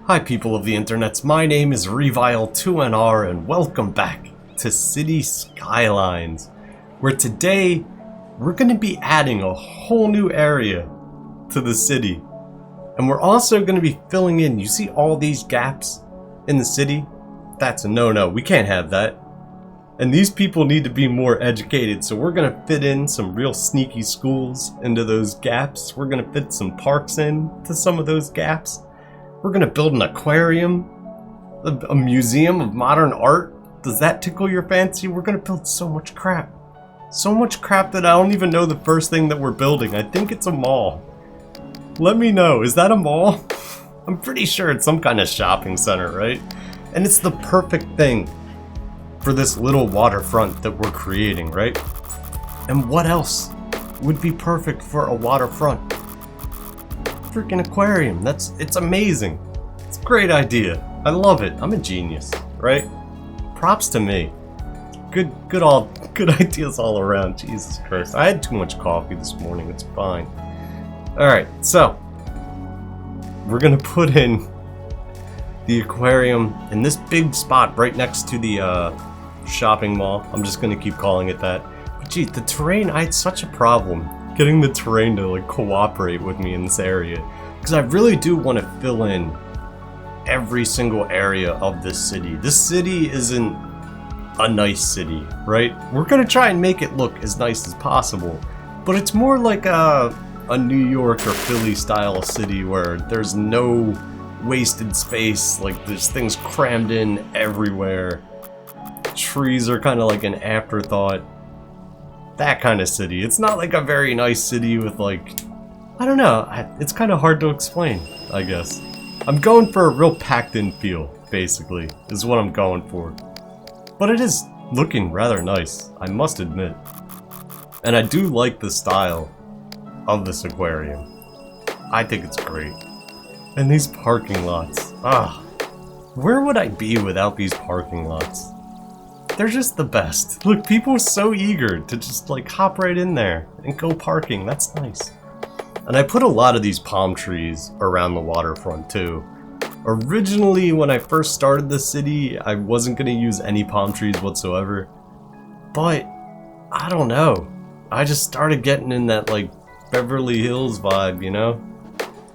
Hi people of the internets, my name is Revile2NR and welcome back to City Skylines, where today we're going to be adding a whole new area to the city. And we're also going to be filling in, you see all these gaps in the city? That's a no-no, we can't have that. And these people need to be more educated, so we're going to fit in some real sneaky schools into those gaps. We're going to fit some parks in to some of those gaps. We're gonna build an aquarium, a museum of modern art. Does that tickle your fancy? We're gonna build so much crap. So much crap that I don't even know the first thing that we're building. I think it's a mall. Let me know, is that a mall? I'm pretty sure it's some kind of shopping center, right? And it's the perfect thing for this little waterfront that we're creating, right? And what else would be perfect for a waterfront? Freaking aquarium. It's amazing. It's a great idea. I love it. I'm a genius, right? Props to me. Good ideas all around. Jesus Christ. I had too much coffee this morning. It's fine. Alright, so we're gonna put in the aquarium in this big spot right next to the shopping mall. I'm just gonna keep calling it that. But gee, the terrain, I had such a problem getting the terrain to like cooperate with me in this area, because I really do want to fill in every single area of this city. This city isn't a nice city, right? We're gonna try and make it look as nice as possible, but it's more like a New York or Philly style city where there's no wasted space, like there's things crammed in everywhere. Trees are kind of like an afterthought. That kind of city. It's not like a very nice city with like, I don't know, it's kind of hard to explain, I guess. I'm going for a real packed in feel, basically, is what I'm going for. But it is looking rather nice, I must admit. And I do like the style of this aquarium. I think it's great. And these parking lots, where would I be without these parking lots? They're just the best. Look, people are so eager to just like hop right in there and go parking. That's nice. And I put a lot of these palm trees around the waterfront too. Originally, when I first started the city, I wasn't gonna use any palm trees whatsoever. But, I don't know. I just started getting in that like Beverly Hills vibe, you know?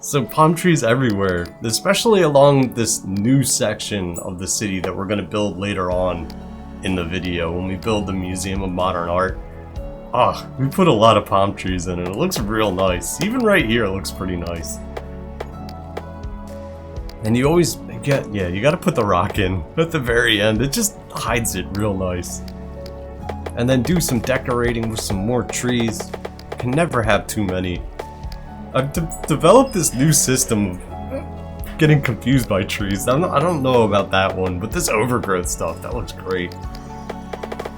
So palm trees everywhere, especially along this new section of the city that we're gonna build later on in the video when we build the Museum of Modern Art. We put a lot of palm trees in it. It looks real nice. Even right here it looks pretty nice. And you always get, you gotta put the rock in at the very end. It just hides it real nice. And then do some decorating with some more trees. Can never have too many. I've developed this new system of getting confused by trees. I don't know about that one, but this overgrowth stuff, that looks great.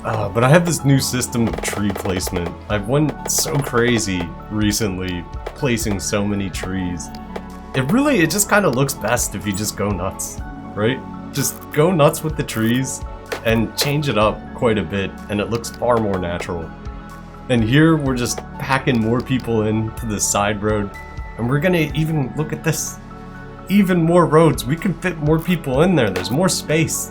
But I have this new system of tree placement. I've went so crazy recently placing so many trees. It just kind of looks best if you just go nuts, right? Just go nuts with the trees and change it up quite a bit, and it looks far more natural. And here we're just packing more people into the side road, and we're gonna even, look at this, even more roads. We can fit more people in there. There's more space.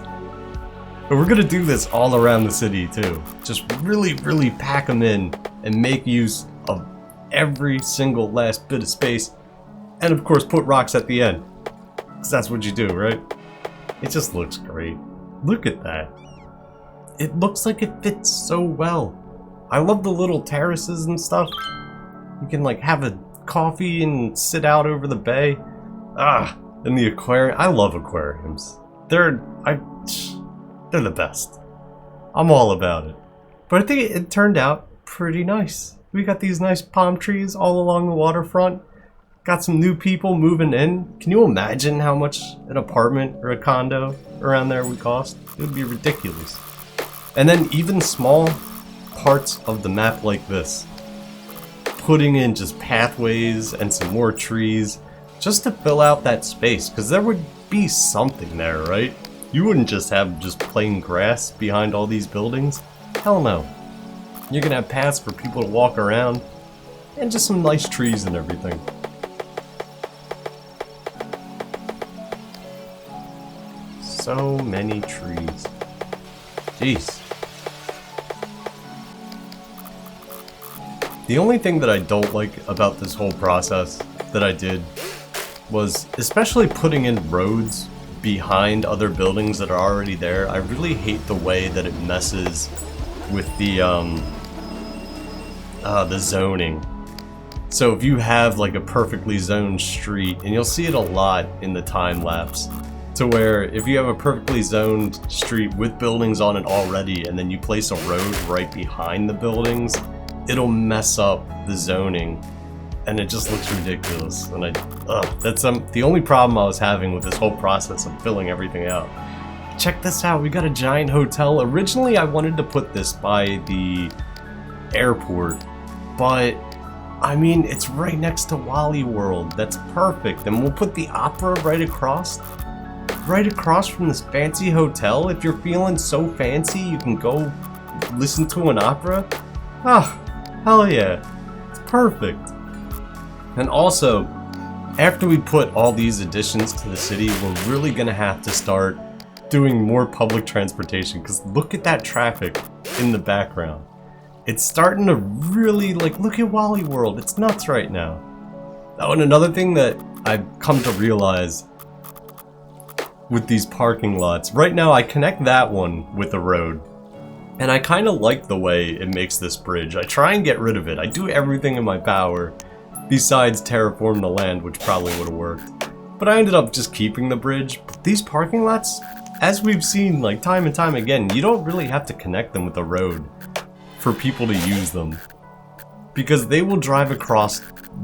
But we're gonna do this all around the city too. Just really, really pack them in and make use of every single last bit of space. And of course put rocks at the end. Because that's what you do, right? It just looks great. Look at that. It looks like it fits so well. I love the little terraces and stuff. You can like have a coffee and sit out over the bay. And the aquarium. I love aquariums. They're the best. I'm all about it. But I think it turned out pretty nice. We got these nice palm trees all along the waterfront. Got some new people moving in. Can you imagine how much an apartment or a condo around there would cost? It would be ridiculous. And then even small parts of the map like this. Putting in just pathways and some more trees just to fill out that space, because there would be something there, right? You wouldn't just have just plain grass behind all these buildings. Hell no. You're gonna have paths for people to walk around, and just some nice trees and everything. so many trees. Jeez. The only thing that I don't like about this whole process that I did was especially putting in roads behind other buildings that are already there. I really hate the way that it messes with the zoning. So if you have like a perfectly zoned street, and you'll see it a lot in the time lapse, to where if you have a perfectly zoned street with buildings on it already, and then you place a road right behind the buildings, it'll mess up the zoning, and it just looks ridiculous. And that's the only problem I was having with this whole process of filling everything out. Check this out, we got a giant hotel. Originally I wanted to put this by the airport, but I mean, it's right next to Wally World. That's perfect. And we'll put the opera right across from this fancy hotel. If you're feeling so fancy, you can go listen to an opera. Ah, hell yeah. It's perfect. And also, after we put all these additions to the city, we're really gonna have to start doing more public transportation, because look at that traffic in the background. It's starting to really, like, look at Wally World. It's nuts right now. Oh, and another thing that I've come to realize with these parking lots, right now I connect that one with the road, and I kind of like the way it makes this bridge. I try and get rid of it. I do everything in my power besides terraform the land, which probably would have worked. But I ended up just keeping the bridge. But these parking lots, as we've seen like time and time again, you don't really have to connect them with the road for people to use them, because they will drive across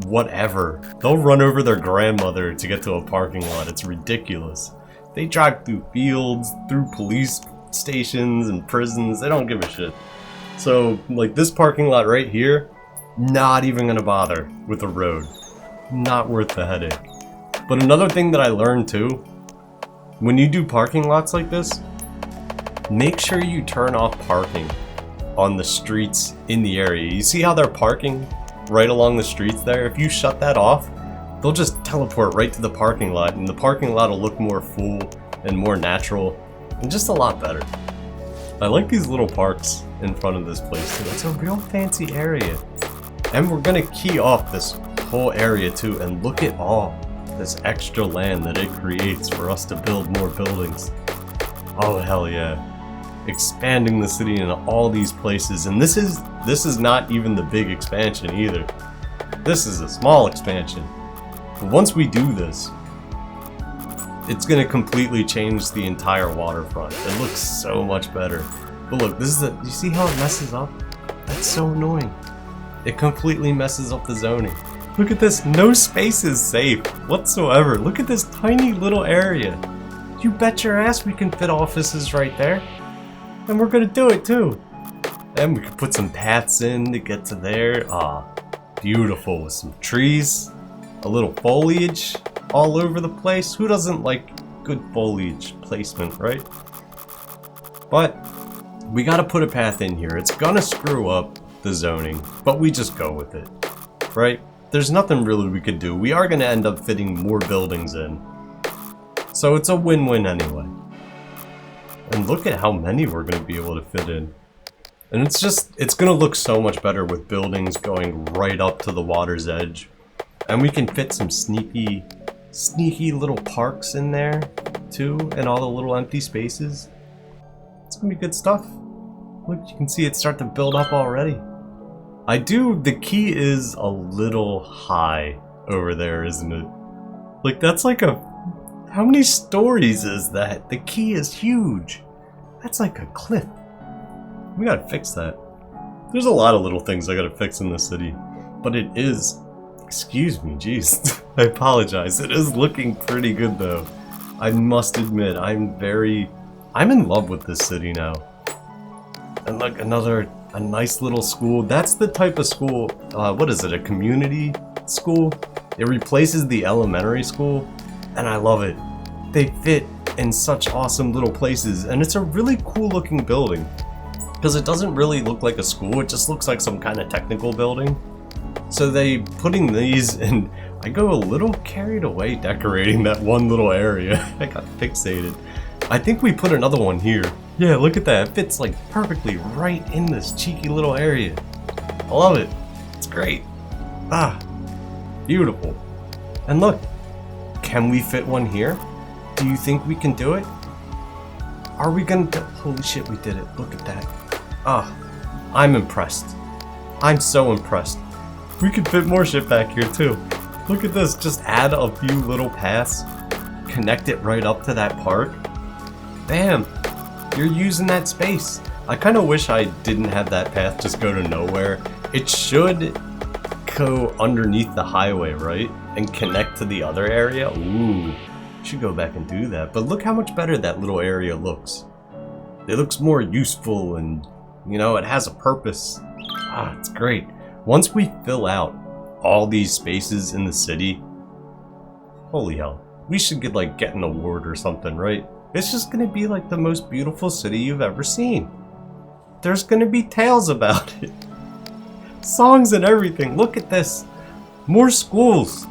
whatever. They'll run over their grandmother to get to a parking lot. It's ridiculous. They drive through fields, through police stations and prisons. They don't give a shit. So like this parking lot right here, not even gonna bother with the road. Not worth the headache. But another thing that I learned too, when you do parking lots like this, make sure you turn off parking on the streets in the area. You see how they're parking right along the streets there? If you shut that off, they'll just teleport right to the parking lot, and the parking lot will look more full and more natural and just a lot better. I like these little parks in front of this place too. It's a real fancy area. And we're gonna key off this whole area too, and look at all this extra land that it creates for us to build more buildings. Oh hell yeah. Expanding the city into all these places, and this is not even the big expansion either. This is a small expansion. But once we do this, it's gonna completely change the entire waterfront. It looks so much better. But look, you see how it messes up? That's so annoying. It completely messes up the zoning. Look at this, no space is safe whatsoever. Look at this tiny little area. You bet your ass we can fit offices right there. And we're gonna do it too. And we can put some paths in to get to there. Ah, beautiful, with some trees, a little foliage all over the place. Who doesn't like good foliage placement, right? But we gotta put a path in here. It's gonna screw up the zoning, but we just go with it, right? There's nothing really we could do. We are gonna end up fitting more buildings in. So it's a win-win anyway. And look at how many we're going to be able to fit in. And it's going to look so much better with buildings going right up to the water's edge. And we can fit some sneaky little parks in there too, and all the little empty spaces. It's going to be good stuff. Look, you can see it start to build up already. The key is a little high over there, isn't it? Like, that's like how many stories is that? The key is huge. That's like a cliff. We gotta fix that. There's a lot of little things I gotta fix in this city. But it is... Excuse me, jeez. I apologize. It is looking pretty good though. I must admit, I'm in love with this city now. And look, a nice little school. That's the type of school, what is it, a community school? It replaces the elementary school. And I love it. They fit in such awesome little places, and it's a really cool looking building because it doesn't really look like a school, it just looks like some kind of technical building. So putting these, and I go a little carried away decorating that one little area. I got fixated. I think we put another one here. Yeah, look at that. It fits like perfectly right in this cheeky little area. I love it. It's great. Ah, beautiful. And look, can we fit one here? Do you think we can do it? Are we gonna do? Holy shit, we did it. Look at that. Ah, I'm impressed. I'm so impressed. We could fit more shit back here too. Look at this, just add a few little paths, connect it right up to that park. Bam, you're using that space. I kind of wish I didn't have that path just go to nowhere. It should go underneath the highway, right? And connect to the other area. Ooh, should go back and do that. But look how much better that little area looks. It looks more useful and, you know, it has a purpose. Ah, it's great. Once we fill out all these spaces in the city, holy hell, we should get an award or something, right? It's just gonna be like the most beautiful city you've ever seen. There's gonna be tales about it. Songs and everything. Look at this. More schools.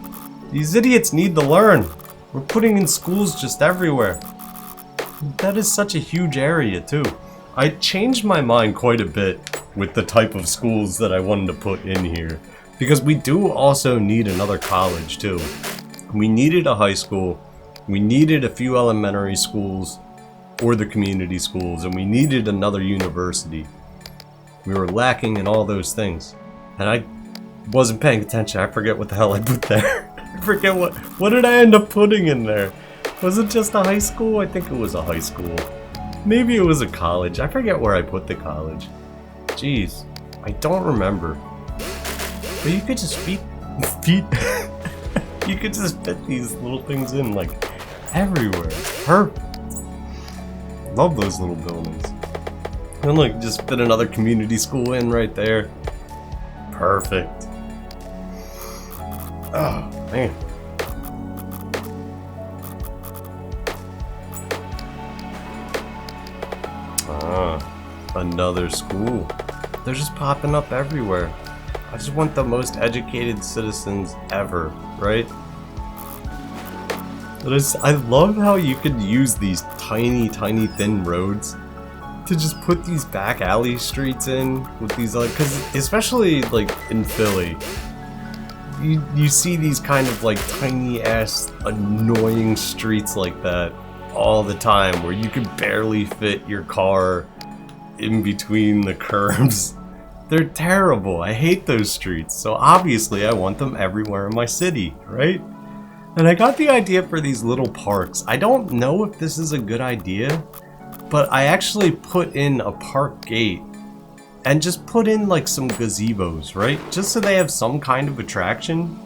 These idiots need to learn. We're putting in schools just everywhere. That is such a huge area too. I changed my mind quite a bit with the type of schools that I wanted to put in here, because we do also need another college too. We needed a high school, we needed a few elementary schools or the community schools, and we needed another university. We were lacking in all those things, and I wasn't paying attention. I forget what the hell I put there. I forget what did I end up putting in there? Was it just a high school? I think it was a high school. Maybe it was a college. I forget where I put the college. Jeez, I don't remember. But you could just you could just fit these little things in like everywhere. It's perfect. Love those little buildings. And look, just fit another community school in right there. Perfect. Oh man. Another school. They're just popping up everywhere. I just want the most educated citizens ever, right? I love how you could use these tiny thin roads to just put these back alley streets in with these, like, because especially like in Philly, you see these kind of like tiny ass annoying streets like that all the time, where you could barely fit your car in between the curbs. They're terrible. I hate those streets. So obviously I want them everywhere in my city, right? And I got the idea for these little parks. I don't know if this is a good idea, but I actually put in a park gate and just put in like some gazebos, right? Just so they have some kind of attraction.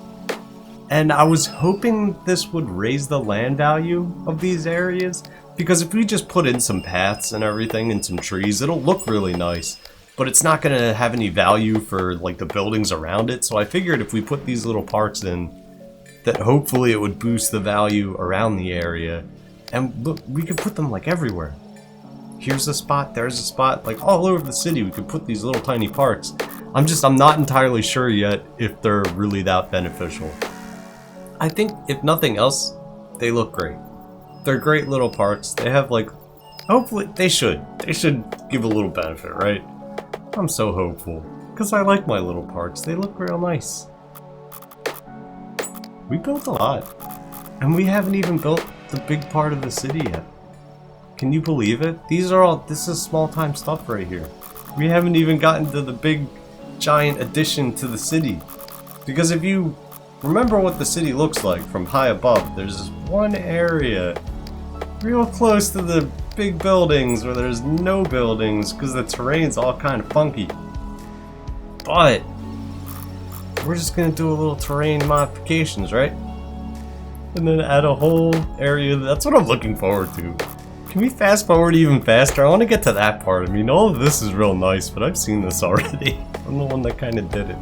And I was hoping this would raise the land value of these areas, because if we just put in some paths and everything and some trees, it'll look really nice, but it's not going to have any value for like the buildings around it. So I figured if we put these little parks in, that hopefully it would boost the value around the area. And look, we could put them like everywhere. Here's a spot, there's a spot, like all over the city we could put these little tiny parks. I'm not entirely sure yet if they're really that beneficial. I think if nothing else, they look great. They're great little parks. They have like, hopefully they should give a little benefit, right? I'm so hopeful, because I like my little parks. They look real nice. We built a lot, and we haven't even built the big part of the city yet. Can you believe it? This is small time stuff right here. We haven't even gotten to the big giant addition to the city. Because if you remember what the city looks like from high above, there's this one area real close to the big buildings where there's no buildings because the terrain's all kind of funky. But we're just gonna do a little terrain modifications, right? And then add a whole area. That's what I'm looking forward to. Can we fast forward even faster? I want to get to that part. I mean, all of this is real nice, but I've seen this already. I'm the one that kind of did it.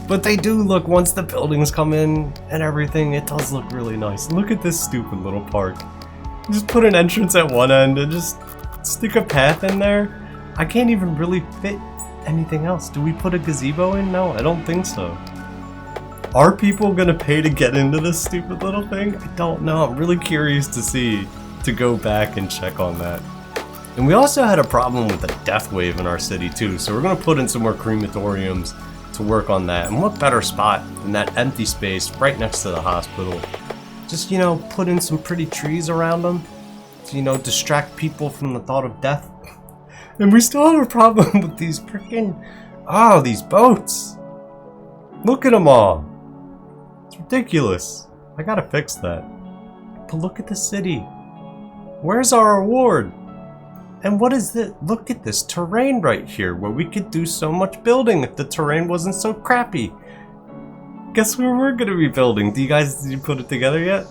But they do look, once the buildings come in and everything, it does look really nice. Look at this stupid little park. Just put an entrance at one end and just stick a path in there. I can't even really fit anything else. Do we put a gazebo in? No, I don't think so. Are people gonna pay to get into this stupid little thing? I don't know. I'm really curious to see. to go back and check on that. And we also had a problem with a death wave in our city too, so we're going to put in some more crematoriums to work on that. And what better spot than that empty space right next to the hospital? Just, you know, put in some pretty trees around them to, you know, distract people from the thought of death. And we still have a problem with these freaking, these boats. Look at them all. It's ridiculous. I gotta fix that. But look at the city. Where's our award? And what is this? Look at this terrain right here where we could do so much building if the terrain wasn't so crappy. Guess where we're gonna be building? Did you put it together yet?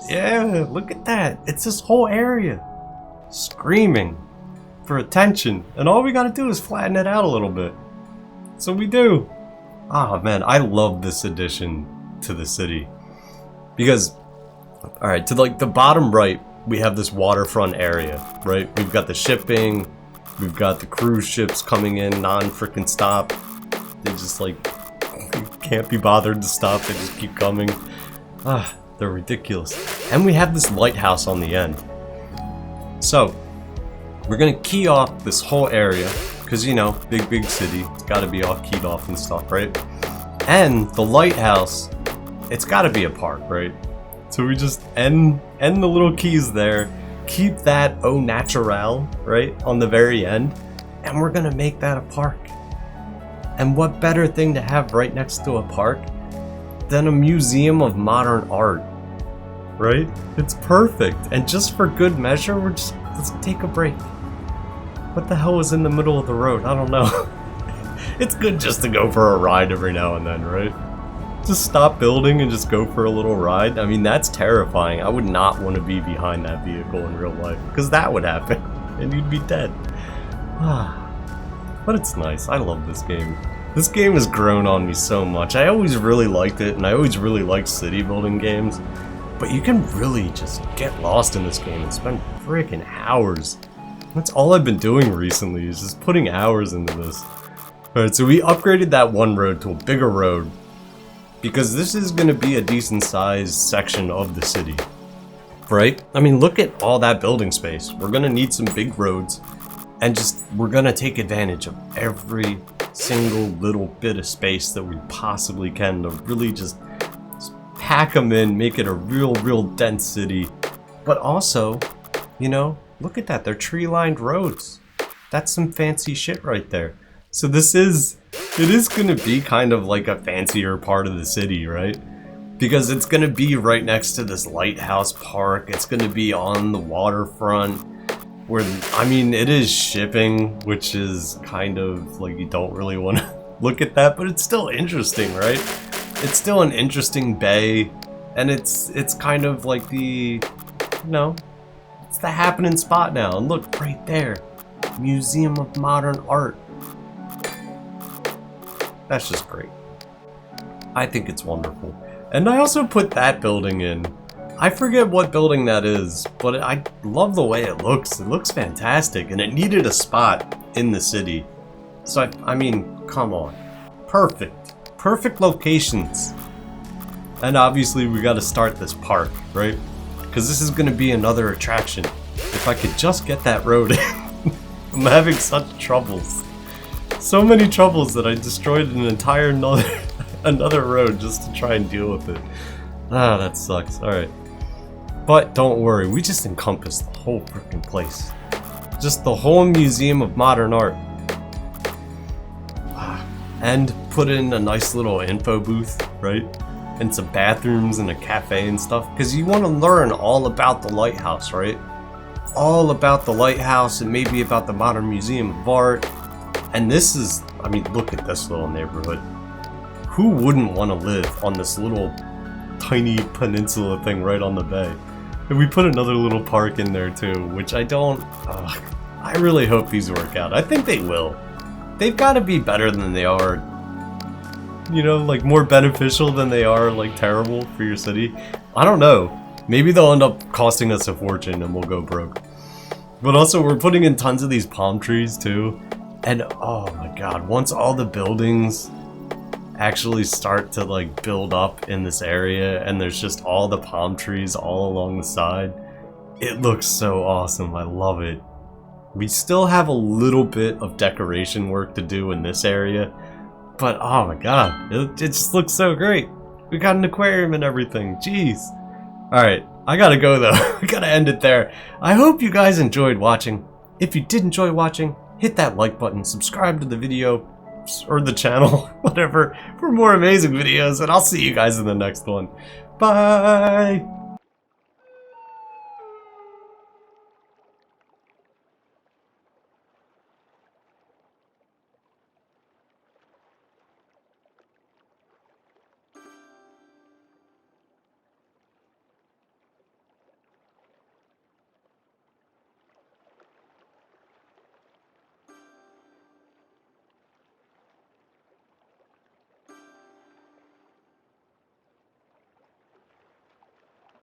Yeah, look at that. It's this whole area. Screaming for attention. And all we gotta do is flatten it out a little bit. So we do. Ah, man, I love this addition to the city. Because, alright, to like the bottom right, we have this waterfront area, right? We've got the shipping, we've got the cruise ships coming in non-frickin' stop. They just like can't be bothered to stop, they just keep coming. Ah, they're ridiculous. And we have this lighthouse on the end. So, we're gonna key off this whole area, because you know, big city, it's gotta be all keyed off and stuff, right? And the lighthouse, it's gotta be a park, right? So we just end the little keys there, keep that au naturel, right, on the very end, and we're gonna make that a park. And what better thing to have right next to a park than a museum of modern art, right? It's perfect. And just for good measure, let's take a break. What the hell was in the middle of the road? I don't know. It's good just to go for a ride every now and then, right? Just stop building and just go for a little ride. I mean, that's terrifying. I would not want to be behind that vehicle in real life, because that would happen, and you'd be dead. But it's nice. I love this game. This game has grown on me so much. I always really liked it, and I always really liked city building games. But you can really just get lost in this game and spend freaking hours. That's all I've been doing recently, is just putting hours into this. Alright, so we upgraded that one road to a bigger road, because this is going to be a decent sized section of the city, right? I mean, look at all that building space. We're going to need some big roads, and we're going to take advantage of every single little bit of space that we possibly can to really just pack them in, make it a real dense city. But also, you know, look at that. They're tree-lined roads. That's some fancy shit right there. So it is going to be kind of like a fancier part of the city, right? Because it's going to be right next to this lighthouse park. It's going to be on the waterfront, where, I mean, it is shipping, which is kind of like, you don't really want to look at that, but it's still interesting, right? It's still an interesting bay, and it's kind of like the, you know, it's the happening spot now. And look, right there, Museum of Modern Art. That's just great. I think it's wonderful. And I also put that building in. I forget what building that is, but I love the way it looks. It looks fantastic, and it needed a spot in the city. So, I mean, come on. Perfect. Perfect locations. And obviously, we gotta start this park, right? Because this is gonna be another attraction. If I could just get that road in. I'm having such troubles. So many troubles that I destroyed an entire another road just to try and deal with it. Ah, that sucks. Alright. But don't worry, we just encompassed the whole freaking place. Just the whole Museum of Modern Art. And put in a nice little info booth, right? And some bathrooms and a cafe and stuff. Because you want to learn all about the lighthouse, right? All about the lighthouse and maybe about the Modern Museum of Art. And this is, I mean, look at this little neighborhood. Who wouldn't want to live on this little tiny peninsula thing right on the bay? And we put another little park in there too, which I really hope these work out. I think they will. They've got to be better than they are, you know, like more beneficial than they are like terrible for your city. I don't know. Maybe they'll end up costing us a fortune and we'll go broke. But also, we're putting in tons of these palm trees too. And oh my god, once all the buildings actually start to like build up in this area and there's just all the palm trees all along the side, It looks so awesome. I love it. We still have a little bit of decoration work to do in this area, but oh my god, it just looks so great. We got an aquarium and everything. Jeez. Alright, I gotta go though. I gotta end it there. I hope you guys enjoyed watching. If you did enjoy watching, hit that like button, subscribe to the video, or the channel, whatever, for more amazing videos, and I'll see you guys in the next one. Bye!